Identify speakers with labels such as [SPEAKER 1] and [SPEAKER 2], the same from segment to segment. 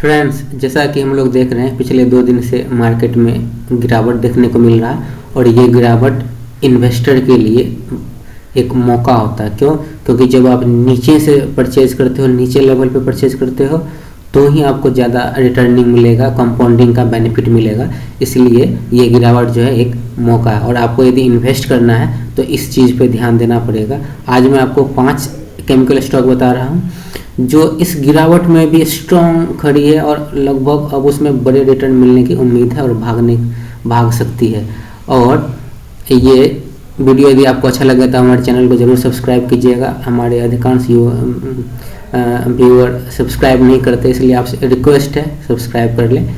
[SPEAKER 1] Friends, जैसा कि हम लोग देख रहे हैं पिछले 2 दिन से मार्केट में गिरावट देखने को मिल रहा है और ये गिरावट इन्वेस्टर के लिए एक मौका होता है। क्यों? क्योंकि जब आप नीचे से परचेज करते हो, नीचे लेवल पे परचेज करते हो, तो ही आपको ज़्यादा रिटर्निंग मिलेगा, कंपाउंडिंग का बेनिफिट मिलेगा। इसलिए ये गिरावट जो है एक मौका है और आपको यदि इन्वेस्ट करना है तो इस चीज़ पे ध्यान देना पड़ेगा। आज मैं आपको 5 केमिकल स्टॉक बता रहा हूँ जो इस गिरावट में भी स्ट्रॉन्ग खड़ी है और लगभग अब उसमें बड़े रिटर्न मिलने की उम्मीद है और भाग सकती है। और ये वीडियो यदि आपको अच्छा लगे तो हमारे चैनल को ज़रूर सब्सक्राइब कीजिएगा। हमारे अधिकांश व्यूअर सब्सक्राइब नहीं करते, इसलिए आपसे रिक्वेस्ट है सब्सक्राइब कर लें।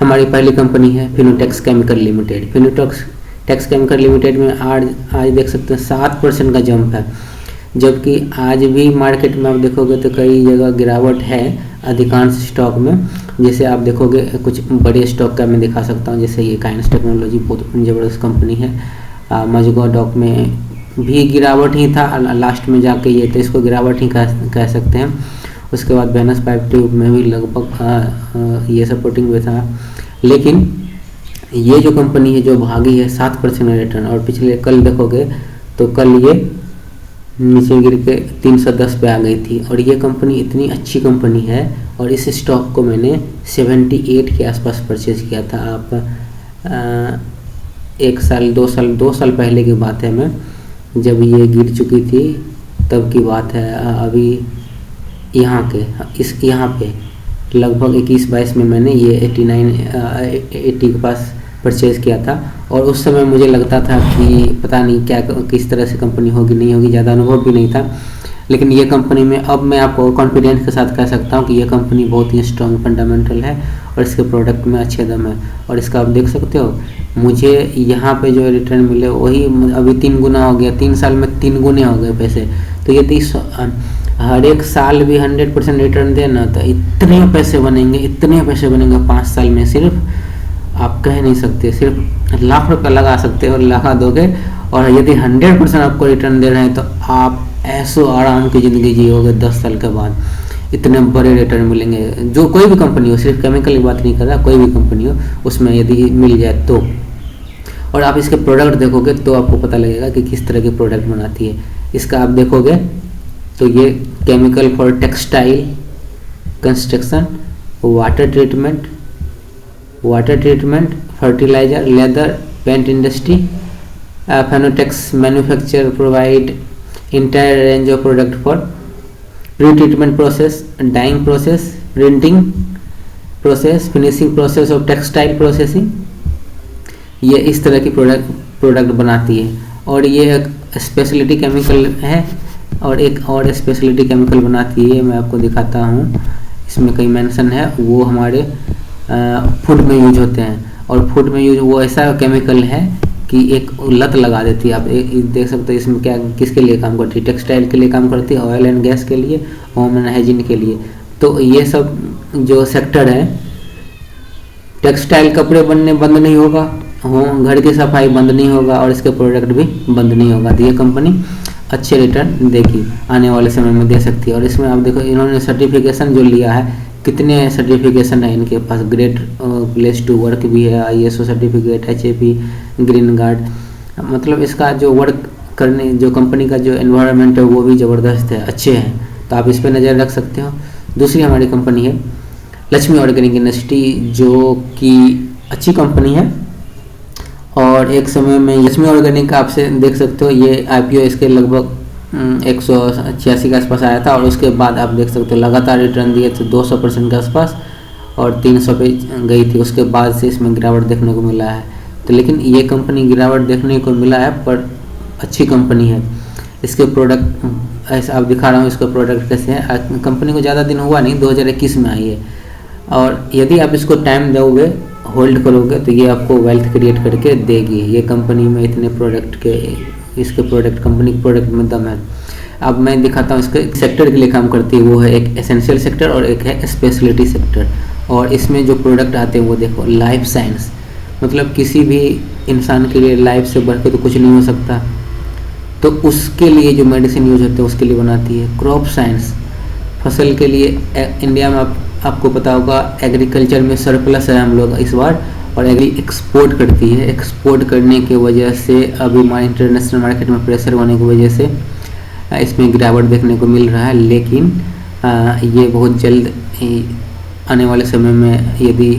[SPEAKER 1] हमारी पहली कंपनी है Fineotex chemical limited. Fineotex chemical limited में आज देख सकते हैं 7% का जंप है, जबकि आज भी मार्केट में आप देखोगे तो कई जगह गिरावट है अधिकांश स्टॉक में। जैसे आप देखोगे कुछ बड़े स्टॉक का मैं दिखा सकता हूँ, जैसे ये काइंस टेक्नोलॉजी बहुत ज़बरदस्त कंपनी है। मजगो डॉक में भी गिरावट ही था लास्ट में जाके, ये तो इसको गिरावट ही कह सकते हैं। उसके बाद वेनस पाइप ट्यूब में भी लगभग ये सपोर्टिंग में था, लेकिन ये जो कंपनी है जो भागी है 7% रिटर्न। और पिछले कल देखोगे तो कल ये नीचे गिर के 310 पे आ गई थी। और ये कंपनी इतनी अच्छी कंपनी है और इस स्टॉक को मैंने 78 के आसपास परचेज किया था। आप 1 साल 2 साल पहले की बात है, मैं जब ये गिर चुकी थी तब की बात है। अभी यहाँ पे लगभग 21-22 में मैंने ये 80 के पास परचेज़ किया था। और उस समय मुझे लगता था कि पता नहीं क्या किस तरह से कंपनी होगी नहीं होगी, ज़्यादा अनुभव भी नहीं था। लेकिन ये कंपनी में अब मैं आपको कॉन्फिडेंस के साथ कह सकता हूँ कि ये कंपनी बहुत ही स्ट्रॉन्ग फंडामेंटल है और इसके प्रोडक्ट में अच्छे दम है। और इसका आप देख सकते हो, मुझे यहाँ पे जो रिटर्न मिले वही अभी 3 गुना हो गया। 3 साल में 3 गुने हो गए पैसे। तो ये हर एक साल भी 100% रिटर्न देना तो इतने पैसे बनेंगे 5 साल में। सिर्फ आप कह नहीं सकते, सिर्फ लाख रुपये लगा सकते हो और लगा दोगे। और यदि 100% आपको रिटर्न दे रहे हैं तो आप ऐसो आराम की ज़िंदगी जियोगे 10 साल के बाद। इतने बड़े रिटर्न मिलेंगे। जो कोई भी कंपनी हो, सिर्फ केमिकल की बात नहीं कर रहा, कोई भी कंपनी हो उसमें यदि मिल जाए तो। और आप इसके प्रोडक्ट देखोगे तो आपको पता लगेगा कि किस तरह के प्रोडक्ट बनाती है। इसका आप देखोगे तो ये chemical for textile, construction, water treatment, fertiliser, leather, paint industry. Finotex manufacture provide entire range of product for pre-treatment process, dyeing process, printing process, finishing process of textile processing। ये इस तरह की प्रोडक्ट बनाती है। और ये एक स्पेशलिटी केमिकल है और एक और स्पेशलिटी केमिकल बनाती है, मैं आपको दिखाता हूँ। इसमें कई मेंशन है, वो हमारे फूड में यूज होते हैं। और फूड में यूज वो ऐसा केमिकल है कि एक लत लगा देती है। आप देख सकते हो इसमें क्या किसके लिए काम करती है। टेक्सटाइल के लिए काम करती है, ऑयल एंड गैस के लिए, होम एंड हाइजीन के लिए। तो ये सब जो सेक्टर है, टेक्सटाइल कपड़े बनने बंद नहीं होगा, घर की सफाई बंद नहीं होगा और इसके प्रोडक्ट भी बंद नहीं होगा। तो ये कंपनी अच्छे रिटर्न देगी, आने वाले समय में दे सकती है। और इसमें आप देखो इन्होंने सर्टिफिकेशन जो लिया है, कितने सर्टिफिकेशन है इनके पास। ग्रेट प्लेस टू वर्क भी है, ISO certificate, HAP, green guard. मतलब इसका जो वर्क करने जो कंपनी का जो एनवायरनमेंट है वो भी ज़बरदस्त है, अच्छे हैं। तो आप इस पर नज़र रख सकते हो। दूसरी हमारी कंपनी है लक्ष्मी ऑर्गेनिक इंडस्ट्री, जो कि अच्छी कंपनी है। और एक समय में लक्ष्मी ऑर्गेनिक आपसे देख सकते हो, ये IPO इसके लगभग 186 के आसपास आया था। और उसके बाद आप देख सकते हो लगातार रिटर्न दिए थे 200% के आसपास और 300 पे गई थी। उसके बाद से इसमें गिरावट देखने को मिला है। तो लेकिन ये कंपनी गिरावट देखने को मिला है पर अच्छी कंपनी है। इसके प्रोडक्ट ऐसा आप दिखा रहा हूँ, इसका प्रोडक्ट कैसे है। कंपनी को ज़्यादा दिन हुआ नहीं, 2021 में आई है। और यदि आप इसको टाइम दोगे, होल्ड करोगे, तो ये आपको वेल्थ क्रिएट करके देगी। ये कंपनी में इतने कंपनी के प्रोडक्ट में दम है। अब मैं दिखाता हूँ इसके सेक्टर के लिए काम करती है, वो है एक एसेंशियल सेक्टर और एक है स्पेशलिटी सेक्टर। और इसमें जो प्रोडक्ट आते हैं वो देखो, लाइफ साइंस, मतलब किसी भी इंसान के लिए लाइफ से बढ़ के तो कुछ नहीं हो सकता, तो उसके लिए जो मेडिसिन यूज होते हैं उसके लिए बनाती है। क्रॉप साइंस, फसल के लिए इंडिया में आप आपको पता होगा एग्रीकल्चर में सरप्लस है हम लोग इस बार, और एग्री एक्सपोर्ट करती है। एक्सपोर्ट करने की वजह से अभी हमारे इंटरनेशनल मार्केट में प्रेशर होने की वजह से इसमें गिरावट देखने को मिल रहा है, लेकिन ये बहुत जल्द आने वाले समय में यदि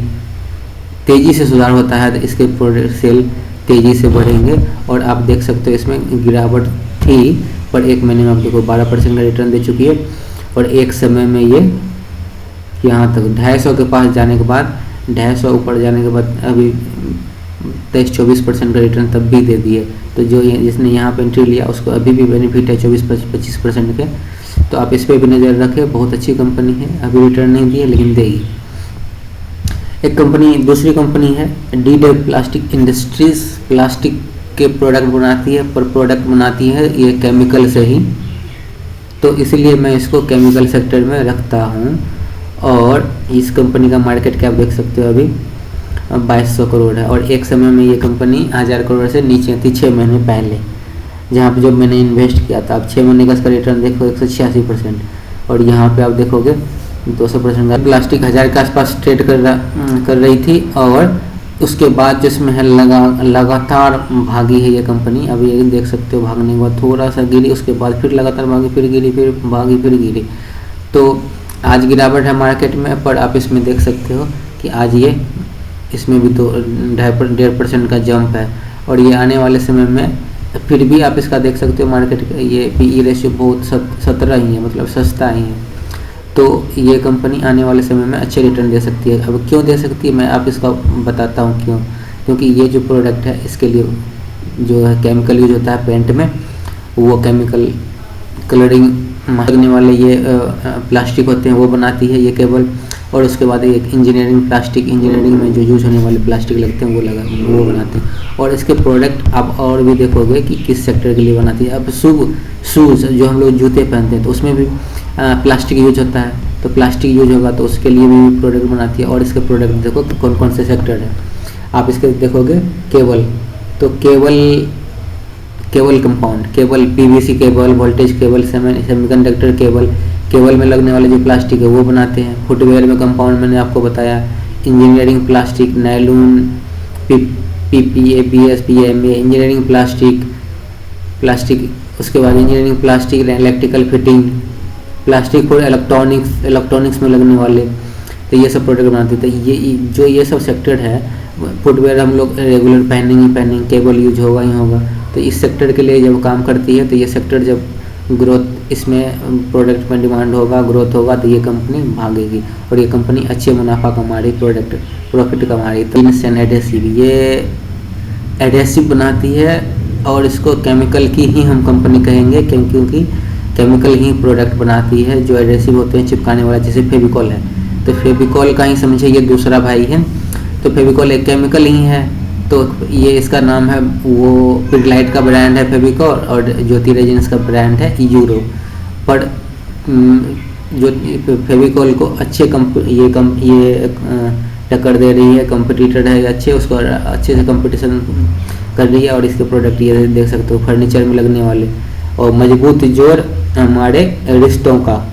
[SPEAKER 1] तेज़ी से सुधार होता है तो इसके प्रोडक्ट सेल तेज़ी से बढ़ेंगे। और आप देख सकते हो इसमें गिरावट थी, पर एक महीने में आप देखो 12% का रिटर्न दे चुकी है, और एक समय में ये यहाँ तक 250 के पास जाने के बाद 250 ऊपर जाने के बाद अभी 23-24% का रिटर्न तब भी दे दिए। तो जो जिसने यहाँ पे एंट्री लिया उसको अभी भी बेनिफिट है 24-25% के। तो आप इस पर भी नज़र रखें, बहुत अच्छी कंपनी है, अभी रिटर्न नहीं दिए लेकिन देगी। एक कंपनी, दूसरी कंपनी है डी-डेव प्लास्टिक इंडस्ट्रीज। प्लास्टिक के प्रोडक्ट बनाती है, पर प्रोडक्ट बनाती है ये केमिकल से ही, तो इसलिए मैं इसको केमिकल सेक्टर में रखता हूँ। और इस कंपनी का मार्केट कैप देख सकते हो अभी 2200 करोड़ है, और एक समय में ये कंपनी 1000 करोड़ से नीचे थी 6 महीने पहले, जहाँ पे जब मैंने इन्वेस्ट किया था। अब 6 महीने का इसका रिटर्न देखो 186%, और यहाँ पे आप देखोगे 200% का। प्लास्टिक 1000 के आसपास ट्रेड कर रही थी, और उसके बाद जिसमें है लगातार भागी है ये कंपनी। अभी ये देख सकते हो भागने के बाद थोड़ा सा गिरी, उसके बाद फिर लगातार भागी, फिर गिरी, फिर भागी, फिर गिरी। तो आज गिरावट है मार्केट में, पर आप इसमें देख सकते हो कि आज ये इसमें भी तो 1.5% का जंप है, और ये आने वाले समय में फिर भी आप इसका देख सकते हो मार्केट ये PE रेशियो बहुत 17 ही है, मतलब सस्ता ही है। तो ये कंपनी आने वाले समय में अच्छे रिटर्न दे सकती है। अब क्यों दे सकती है मैं आप इसका बताता हूँ क्यों। क्योंकि ये जो प्रोडक्ट है इसके लिए जो है केमिकल यूज होता है पेंट में, वो केमिकल कलरिंग लगने वाले ये प्लास्टिक होते हैं वो बनाती है ये केवल। और उसके बाद एक इंजीनियरिंग प्लास्टिक, इंजीनियरिंग में जो यूज होने वाले प्लास्टिक लगते हैं वो बनाते हैं। और इसके प्रोडक्ट आप और भी देखोगे कि किस सेक्टर के लिए बनाती है। अब शूज़ जो हम लोग जूते पहनते हैं तो उसमें भी प्लास्टिक यूज होता है, तो प्लास्टिक यूज होगा तो उसके लिए भी प्रोडक्ट बनाती है। और इसके प्रोडक्ट देखो कौन कौन से सेक्टर है, आप इसके देखोगे केबल, तो cable compound, cable PVC cable, voltage cable, semiconductor cable, cable में लगने वाले जो प्लास्टिक है वो बनाते हैं। फुटवेयर में कंपाउंड मैंने आपको बताया, engineering plastic, nylon, PPA, BS, PMA, engineering plastic, उसके बाद engineering plastic, electrical fitting, plastic for electronics में लगने वाले, तो ये सब प्रोडक्ट बनाते हैं। तो ये सब सेक्टर है। फुटवेयर हम लोग रेगुलर पहनेंगे, केबल यूज होगा ही होगा। तो इस सेक्टर के लिए जब काम करती है तो ये सेक्टर जब ग्रोथ, इसमें प्रोडक्ट में डिमांड होगा, ग्रोथ होगा, तो ये कंपनी भागेगी। और ये कंपनी अच्छे मुनाफा कमा रही, प्रॉफिट कमा रही। तो एडहेसिव, ये एडहेसिव बनाती है, और इसको केमिकल की ही हम कंपनी कहेंगे क्योंकि केमिकल ही प्रोडक्ट बनाती है जो एडहेसिव होते हैं चिपकाने वाला, जैसे फेविकॉल है। तो फेविकॉल का ही समझे ये दूसरा भाई है, तो फेविकॉल एक केमिकल ही है। तो ये इसका नाम है, वो पिडलाइट का ब्रांड है फेविकॉल, और ज्योति रेजिन्स का ब्रांड है यूरो। पर जो फेविकॉल को अच्छे ये टक्कर दे रही है, कंपटीटर है अच्छे, उसको अच्छे से कंपटीशन कर रही है। और इसके प्रोडक्ट ये देख सकते हो फर्नीचर में लगने वाले, और मजबूत जोड़ हमारे रिश्तों का,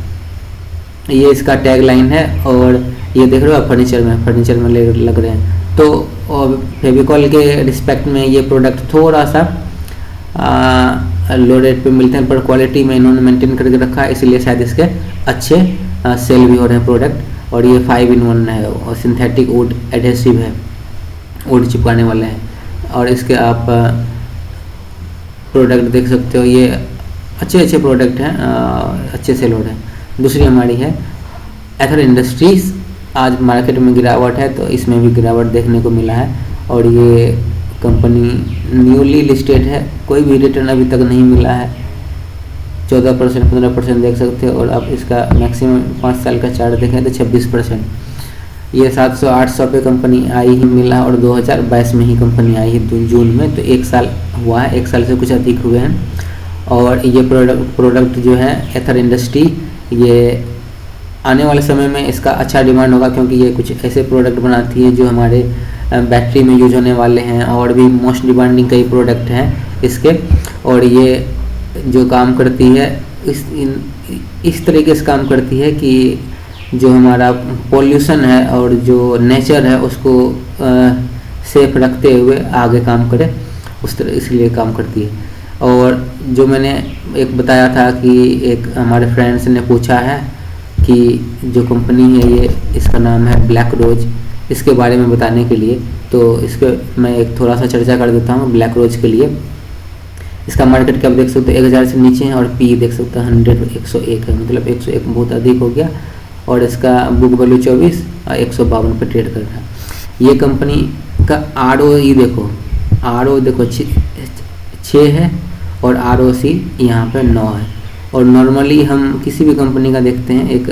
[SPEAKER 1] ये इसका टैग लाइन है। और ये देख रहे हो फर्नीचर में लग रहे हैं। तो फेविकॉल के रिस्पेक्ट में ये प्रोडक्ट थोड़ा सा लो रेट पे मिलते हैं, पर क्वालिटी में इन्होंने मेंटेन करके रखा है, इसलिए शायद इसके अच्छे सेल भी हो रहे हैं प्रोडक्ट। और ये 5-in-1 है, और सिंथेटिक वुड एडहेसिव है, वुड चिपकाने वाले हैं। और इसके आप प्रोडक्ट देख सकते हो, ये अच्छे प्रोडक्ट हैं, अच्छे सेल हो रहे हैं। दूसरी हमारी है एथर इंडस्ट्रीज। आज मार्केट में गिरावट है, तो इसमें भी गिरावट देखने को मिला है। और ये कंपनी न्यूली लिस्टेड है, कोई भी रिटर्न अभी तक नहीं मिला है। 14%, 15% देख सकते हो। और आप इसका मैक्सिमम 5 साल का चार्ट देखें तो 26%। ये 700-800 पे कंपनी आई ही मिला, और 2022 में ही कंपनी आई है जून में, तो 1 साल हुआ है, 1 साल से कुछ अधिक हुए हैं। और ये प्रोडक्ट जो है एथर इंडस्ट्री, ये आने वाले समय में इसका अच्छा डिमांड होगा, क्योंकि ये कुछ ऐसे प्रोडक्ट बनाती है जो हमारे बैटरी में यूज होने वाले हैं, और भी मोस्ट डिमांडिंग कई प्रोडक्ट हैं इसके। और ये जो काम करती है इस तरीके से काम करती है कि जो हमारा पोल्यूशन है और जो नेचर है उसको सेफ रखते हुए आगे काम करे, उस तरह इसलिए काम करती है। और जो मैंने एक बताया था कि एक हमारे फ्रेंड्स ने पूछा है कि जो कंपनी है ये, इसका नाम है ब्लैक रोज, इसके बारे में बताने के लिए तो इसके मैं एक थोड़ा सा चर्चा कर देता हूँ। ब्लैक रोज के लिए इसका मार्केट कैप देख सकते हो 1000 से नीचे है और पी देख सकते हो 101 है, मतलब 101 बहुत अधिक हो गया। और इसका बुक वैल्यू 24 और 152 पे ट्रेड कर रहा है। ये कंपनी का ROE देखो 6 है और ROC यहाँ पे 9 है। और नॉर्मली हम किसी भी कंपनी का देखते हैं, एक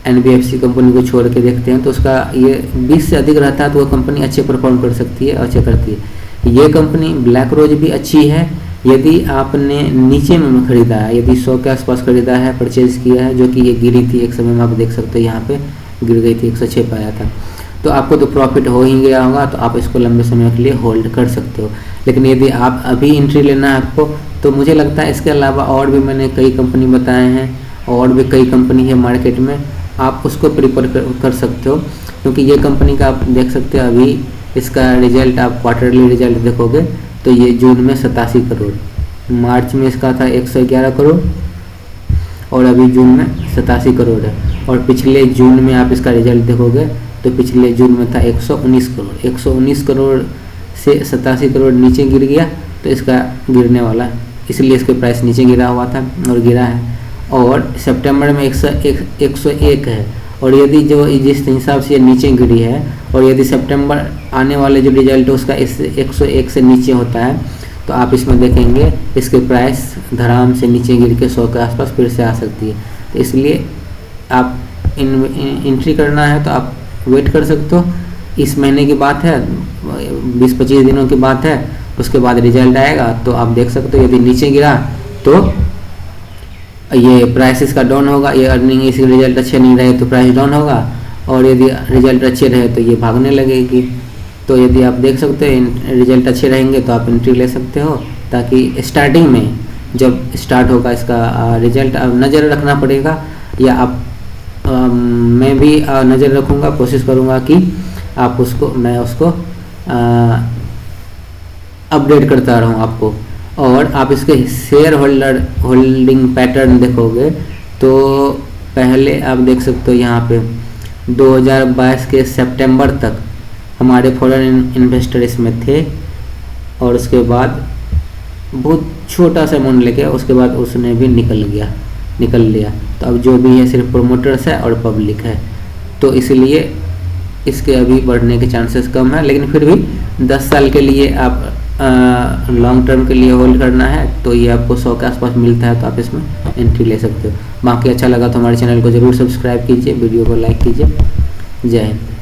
[SPEAKER 1] NBFC कंपनी को छोड़ के देखते हैं तो उसका ये 20 से अधिक रहता है तो वो कंपनी अच्छे परफॉर्म कर सकती है, अच्छे करती है। ये कंपनी ब्लैक रोज भी अच्छी है यदि आपने नीचे में खरीदा है, यदि 100 के आसपास खरीदा है, परचेज किया है, जो कि ये गिरी थी एक समय में, आप देख सकते हो यहाँ पे गिर गई थी, 106 पे आया था, तो आपको तो प्रॉफिट हो ही गया होगा, तो आप इसको लंबे समय के लिए होल्ड कर सकते हो। लेकिन यदि आप अभी एंट्री लेना है आपको, तो मुझे लगता है इसके अलावा और भी मैंने कई कंपनी बताए हैं और भी कई कंपनी है मार्केट में, आप उसको प्रिफर कर सकते हो। क्योंकि ये कंपनी का आप देख सकते हो अभी इसका रिजल्ट, आप क्वार्टरली रिजल्ट देखोगे तो ये जून में 87 करोड़, मार्च में इसका था 111 करोड़ और अभी जून में 87 करोड़ है। और पिछले जून में आप इसका रिजल्ट देखोगे तो पिछले जून में था 119 करोड़, 119 करोड़ से 87 करोड़ नीचे गिर गया, तो इसका गिरने वाला, इसलिए इसके प्राइस नीचे गिरा हुआ था और गिरा है। और सितंबर में 101 है, और यदि जो जिस हिसाब से ये नीचे गिरी है और यदि सितंबर आने वाले जो रिजल्ट है उसका इस 101 से नीचे होता है तो आप इसमें देखेंगे इसके प्राइस धड़ाम से नीचे गिर के 100 के आसपास फिर से आ सकती है। तो इसलिए आप एंट्री करना है तो आप वेट कर सकते हो। इस महीने की बात है, 20-25 दिनों की बात है, उसके बाद रिजल्ट आएगा तो आप देख सकते हो। यदि नीचे गिरा तो ये प्राइस का डाउन होगा, ये अर्निंग इसके रिजल्ट अच्छे नहीं रहे तो प्राइस डाउन होगा, और यदि रिजल्ट अच्छे रहे तो ये भागने लगेगी। तो यदि आप देख सकते हो रिजल्ट अच्छे रहेंगे तो आप एंट्री ले सकते हो, ताकि स्टार्टिंग में जब स्टार्ट होगा इसका रिजल्ट नज़र रखना पड़ेगा, या आप मैं भी नज़र रखूँगा, कोशिश करूँगा कि आप मैं उसको अपडेट करता रहूँ आपको। और आप इसके शेयर होल्डिंग पैटर्न देखोगे तो पहले आप देख सकते हो यहाँ पे 2022 के सितंबर तक हमारे फॉरेन इन्वेस्टर इसमें थे, और उसके बाद बहुत छोटा सा अमाउंट लेके उसके बाद उसने भी निकल लिया। तो अब जो भी है सिर्फ प्रोमोटर्स है और पब्लिक है, तो इसलिए इसके अभी बढ़ने के चांसेस कम है। लेकिन फिर भी 10 साल के लिए आप लॉन्ग टर्म के लिए होल्ड करना है तो ये आपको 100 के आसपास मिलता है, तो आप इसमें एंट्री ले सकते हो। बाकी अच्छा लगा तो हमारे चैनल को ज़रूर सब्सक्राइब कीजिए, वीडियो को लाइक कीजिए। जय हिंद।